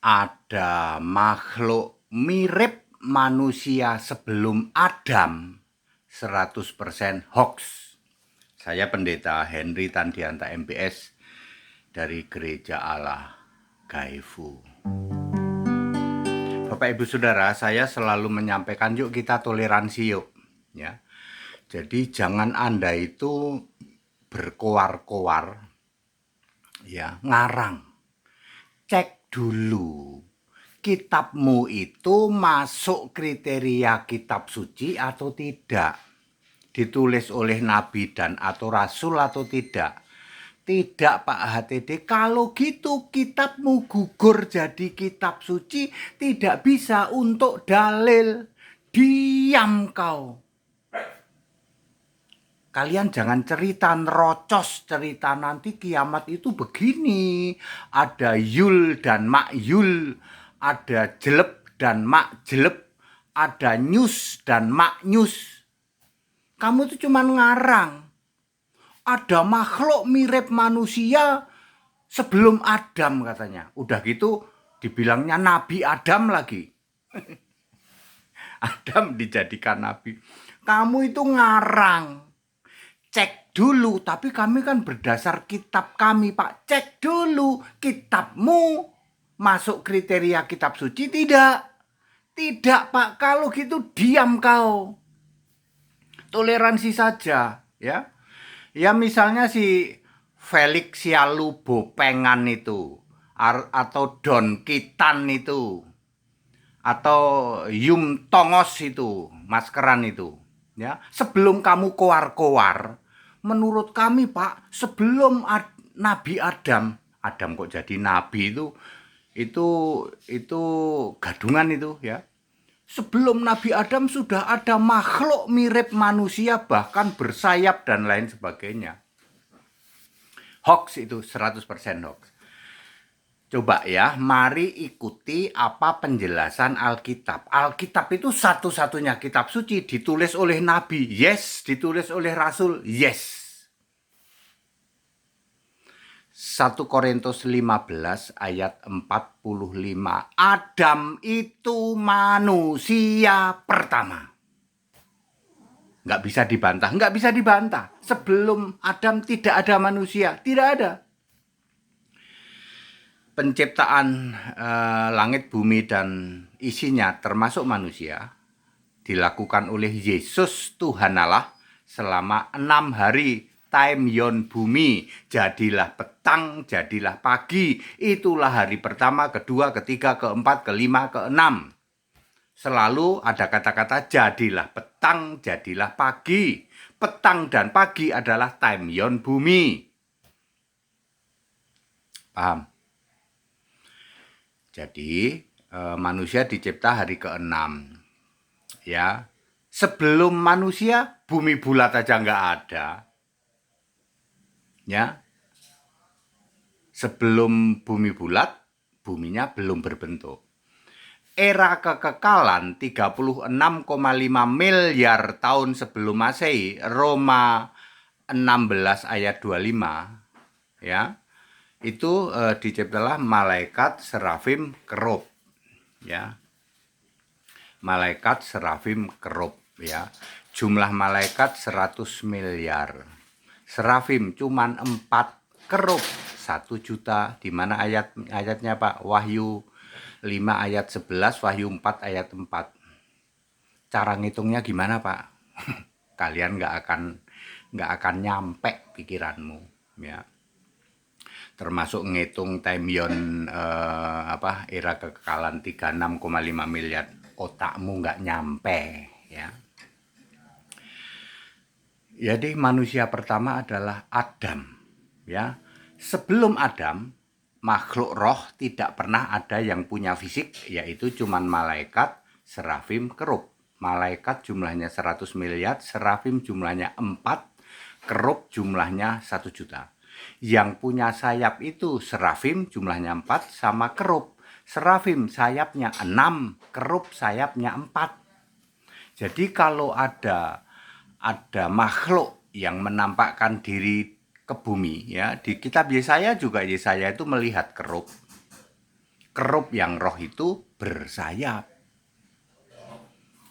ada makhluk mirip manusia sebelum Adam 100% hoax. Saya Pendeta Henry Tandianta MPS dari Gereja Allah Gaifu. Bapak Ibu Saudara, saya selalu menyampaikan yuk kita toleransi yuk, ya. Jadi jangan Anda itu berkoar-koar, ya, ngarang. Cek dulu kitabmu itu masuk kriteria kitab suci atau tidak, ditulis oleh nabi dan atau rasul atau tidak. Tidak Pak HTD, kalau gitu kitabmu gugur jadi kitab suci, tidak bisa untuk dalil. Diam kau. Kalian jangan cerita nerocos, cerita nanti kiamat itu begini. Ada yul dan makyul, ada jeleb dan makjeleb, ada nyus dan maknyus. Kamu itu cuma ngarang. Ada makhluk mirip manusia sebelum Adam katanya. Udah gitu dibilangnya Nabi Adam lagi. Adam dijadikan nabi. Kamu itu ngarang. Cek dulu, tapi kami kan berdasar kitab kami, Pak. Cek dulu, kitabmu masuk kriteria kitab suci tidak? Tidak, Pak. Kalau gitu diam kau. Toleransi saja, ya. Ya misalnya si Felix Sialu Bopengan itu, atau Don Kitan itu, atau Yum Tongos itu, maskeran itu, ya. Sebelum kamu koar-koar, menurut kami Pak, sebelum Nabi Adam kok jadi nabi itu gadungan itu, ya. Sebelum Nabi Adam sudah ada makhluk mirip manusia, bahkan bersayap dan lain sebagainya. Hoax itu 100% hoax. Coba ya, mari ikuti apa penjelasan Alkitab. Alkitab itu satu-satunya kitab suci, ditulis oleh Nabi, yes. Ditulis oleh Rasul, yes. 1 Korintus 15 ayat 45. Adam itu manusia pertama. Nggak bisa dibantah, nggak bisa dibantah. Sebelum Adam tidak ada manusia, tidak ada. Penciptaan langit, bumi, dan isinya termasuk manusia dilakukan oleh Yesus Tuhan Allah selama 6 hari. Time yon bumi, jadilah petang, jadilah pagi. Itulah hari pertama, kedua, ketiga, keempat, kelima, keenam. Selalu ada kata-kata jadilah petang, jadilah pagi. Petang dan pagi adalah time yon bumi. Paham? Jadi manusia dicipta hari ke-6. Ya. Sebelum manusia, bumi bulat aja nggak ada. Ya, sebelum bumi bulat, buminya belum berbentuk. Era kekekalan 36,5 miliar tahun sebelum Masehi, Roma 16 ayat 25, ya. Itu diciptalah malaikat serafim kerub, ya. Malaikat serafim kerub, ya. Jumlah malaikat 100 miliar. Serafim cuman 4, kerub 1 juta. Di mana ayatnya Pak? Wahyu 5 ayat 11, Wahyu 4 ayat 4. Cara ngitungnya gimana Pak? Kalian nggak akan nyampe pikiranmu, ya. Termasuk ngitung time-yon era kekekalan 36,5 miliar, otakmu nggak nyampe, ya. Jadi manusia pertama adalah Adam, ya. Sebelum Adam, makhluk roh tidak pernah ada yang punya fisik, yaitu cuman malaikat, serafim, kerub. Malaikat jumlahnya 100 miliar, serafim jumlahnya 4, kerub jumlahnya 1 juta. Yang punya sayap itu serafim jumlahnya 4 sama kerub. Serafim sayapnya 6, kerub sayapnya 4. Jadi kalau ada makhluk yang menampakkan diri ke bumi, ya, di kitab Yesaya juga Yesaya itu melihat kerub. Kerub yang roh itu bersayap.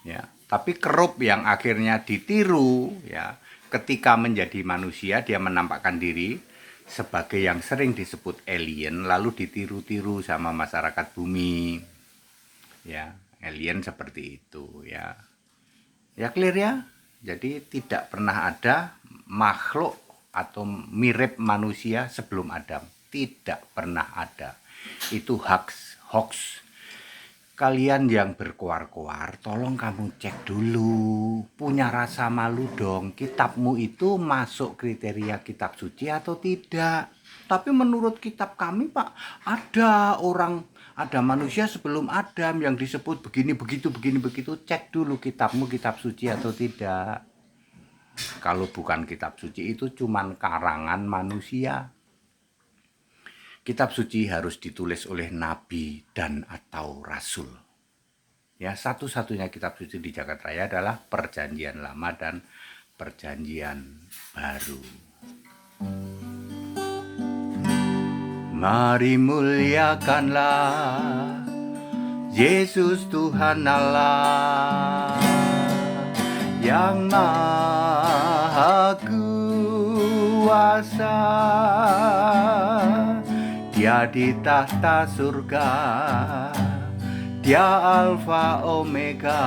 Ya, tapi kerub yang akhirnya ditiru, ya, ketika menjadi manusia dia menampakkan diri sebagai yang sering disebut alien, lalu ditiru-tiru sama masyarakat bumi. Ya, alien seperti itu, ya. Ya clear ya. Jadi tidak pernah ada makhluk atau mirip manusia sebelum Adam. Tidak pernah ada. Itu hoax. Kalian yang berkoar-koar, tolong kamu cek dulu. Punya rasa malu dong, kitabmu itu masuk kriteria kitab suci atau tidak. Tapi menurut kitab kami, Pak, ada manusia sebelum Adam yang disebut begini begitu. Cek dulu kitabmu kitab suci atau tidak. Kalau bukan kitab suci itu cuman karangan manusia. Kitab suci harus ditulis oleh nabi dan atau rasul. Ya, satu-satunya kitab suci di jagat raya adalah Perjanjian Lama dan Perjanjian Baru. Mari muliakanlah Yesus Tuhan Allah yang Maha Kuasa. Dia di tahta surga, Dia Alfa Omega.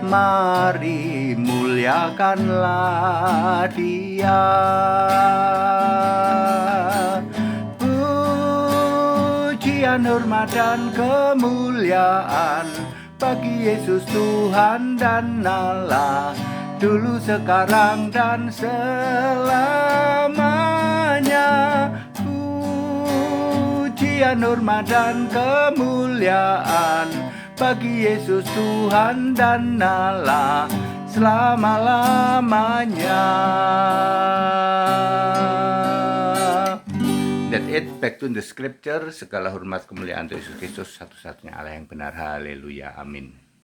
Mari muliakanlah Dia. Pujian, hormat dan kemuliaan bagi Yesus Tuhan dan Allah, dulu, sekarang, dan selamanya. Pujian, hormat dan kemuliaan bagi Yesus Tuhan dan Allah selama-lamanya. That's it, back to the scripture. Segala hormat kemuliaan untuk Yesus Kristus, satu-satunya Allah yang benar. Haleluya, amin.